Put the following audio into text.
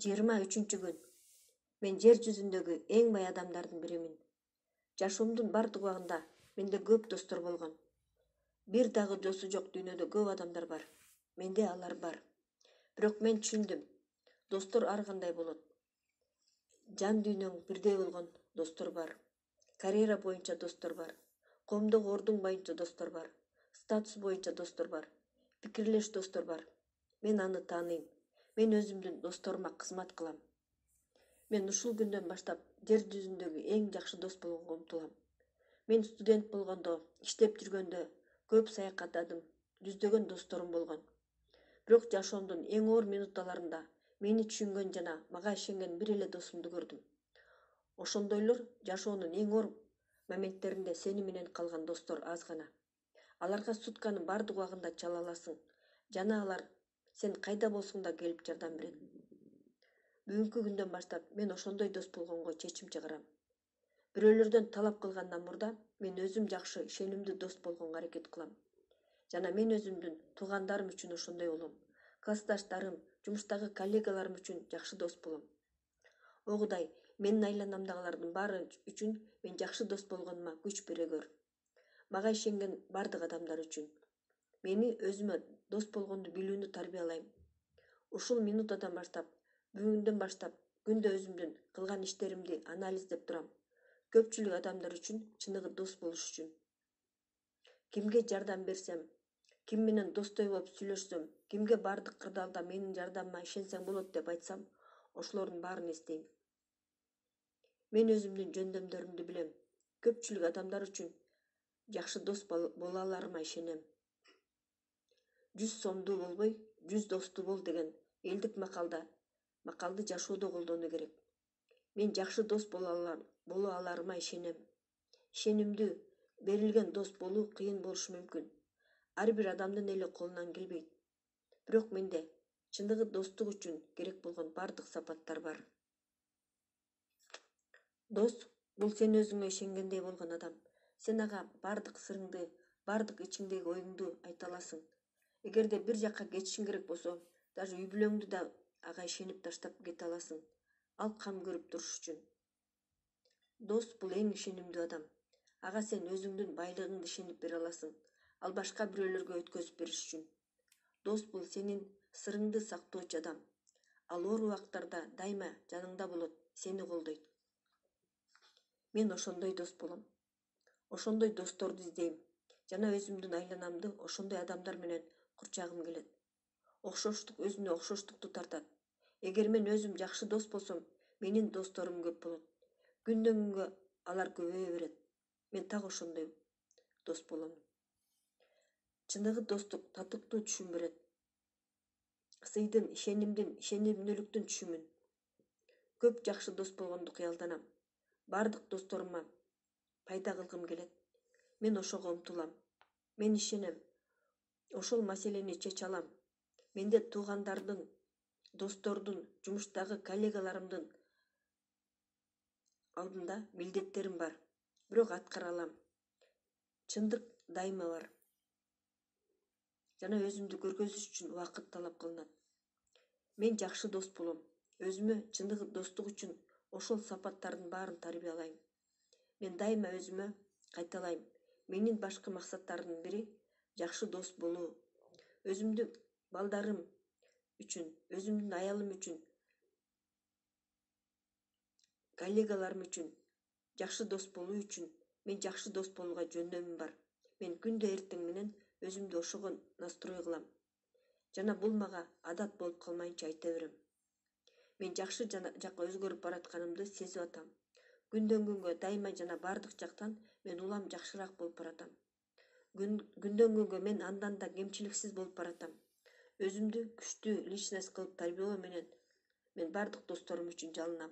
23 gün. Мен жер жүзүндөгү эң бай адамдардын биримин. Жашоомдун бардык убагында менде көп достор болгон. Бир дагы досу жок дүйнөдө көп адамдар бар. Менде алар бар. Бирок мен түшүндүм. Достор ар кандай болот. Жан дүйнөң бирдей болгон достор бар. Карьера боюнча достор бар. Коомдогу ордуң боюнча достор бар. Статус боюнча достор бар. Пикирлеш достор бар. Мен аны тааныйм. Мен өзүмдүн досторума кызмат кылам. Мен ушул күндөн баштап жер жүзүндөгү эң жакшы дос болгонго умтулам. Мен студент болгондо, иштеп жүргөндө көп саякаттадым, жүздөгөн досторум болгон. Бирок жашоомдун эң оор минуттарында мени түшүнгөн жана мага ишенген бир эле досумду көрдүм. Ошондойлор жашоонун эң оор моменттеринде сени менен калган достор аз гана. Аларга сутканын бардык убагында чала аласың жана алар сен кайда болсоң да келип жардам берет. Бүгүнкү күндөн баштап мен ошондой дос болгонго чечим чыгарам. Бирөөлөрдөн талап кылгандан мурда мен өзүм жакшы, ишенимдүү дос болгонго аракет кылам. Жана мен өзүмдүн туугандарым үчүн ошондой болом. Классташтарым, жумуштагы коллегаларым үчүн жакшы дос болом. О Кудай, менин айланамдагылардын баары үчүн мен жакшы дос болгонума күч бере көр. Мага ишенген бардык адамдар үчүн. Мени өзүмө дос болгонду билүүнү тарбиялайм. Ушул минутадан баштап, бүгүндөн баштап күндө өзүмдүн кылган иштеримди анализдеп турам. Көпчүлүк адамдар үчүн чыныгы дос болуш үчүн. Кимге жардам берсем, ким менен достой болуп сүйлөшсөм, кимге бардык кырдаалда менин жардамыма ишенсең болот деп айтсам, ошолордун баарын эстейм. Мен өзүмдүн жөндөмдөрүмдү билем. Көпчүлүк адамдар үчүн жакшы дос боло аларыма ишенем. 100 сомдуу болбой, 100 досту бол деген элдик макалды жашоодо колдонуу керек. Мен жакшы дос боло аларыма ишенем. Ишенимдүү, берилген дос болуу кыйын болушу мүмкүн. Ар бир адамдын эле колунан келбейт. Бирок менде чыныгы достук үчүн керек болгон бардык сапаттар бар. Дос бул сен өзүңө ишенгендей болгон адам. Сен ага бардык сырыңды, бардык ичиңдеги оюңду айта аласың. Эгерде бир жакка кетишиң керек болсо, даже үй бүлөңдү да ага ишенип таштап кете аласың. Ал кам көрүп туруш үчүн. Дос бул эң ишенимдүү адам. Ага сен өзүңдүн байлыгыңды ишенип бере аласың. Ал башка бирөөлөргө өткөзүп бериш үчүн. Дос бул сенин сырыңды сактоочу адам. Ал оор убактарда дайыма жаныңда болот, сени колдойт. Мен ошондой дос болом. Ошондой досторду издейм. Жана өзүмдүн айланамды ошондой адамдар менен курчагым келет. Окшоштук өзүнө окшоштукту тартат. Эгер мен өзүм жакшы дос болсом, менин досторум көп болот. Күндөн күнгө алар көбөйө берет. Мен так ошондой дос болом. Чыныгы достук татыктуу түшүм берет. Сыйдын, ишенимдүүлүктүн түшүмүн. Көп жакшы дос болгонду кыялданам. Бардык досторума пайда кылгым келет. Мен ошого умтулам. Мен ишенем. Ошол маселени чече алам. Менде туугандардын, достордун, жумуштагы коллегаларымдын алдында милдеттерим бар. Бирок аткара алам. Чындык дайыма бар. Жана өзүмдү көргөзүш үчүн убакыт талап кылынат. Мен жакшы дос болом. Өзүмө чыныгы достук үчүн ошол сапаттардын баарын тарбиялайм. Мен дайыма өзүмө кайталайм. Менин башкы максаттардын бири жакшы дос болуу. Өзүмдүн балдарым үчүн, өзүмдүн аялым үчүн, коллегаларым үчүн жакшы дос болуу үчүн мен жакшы дос болууга жөндөмүм бар. Мен күндө эртең менен өзүмдү ошого настрой кылам. Жана бул мага адат болуп калмайынча айта берем. Мен жакшы жакка өзгөрүп баратканымды сезип атам. Күндөн күнгө дайыма жана бардык жактан мен улам жакшыраак болуп баратам. Күндөн күнгө мен андан да кемчиликсиз болуп баратам. Өзүмдү күчтүү личность кылып тарбиялоо менен мен бардык досторум үчүн жалынам.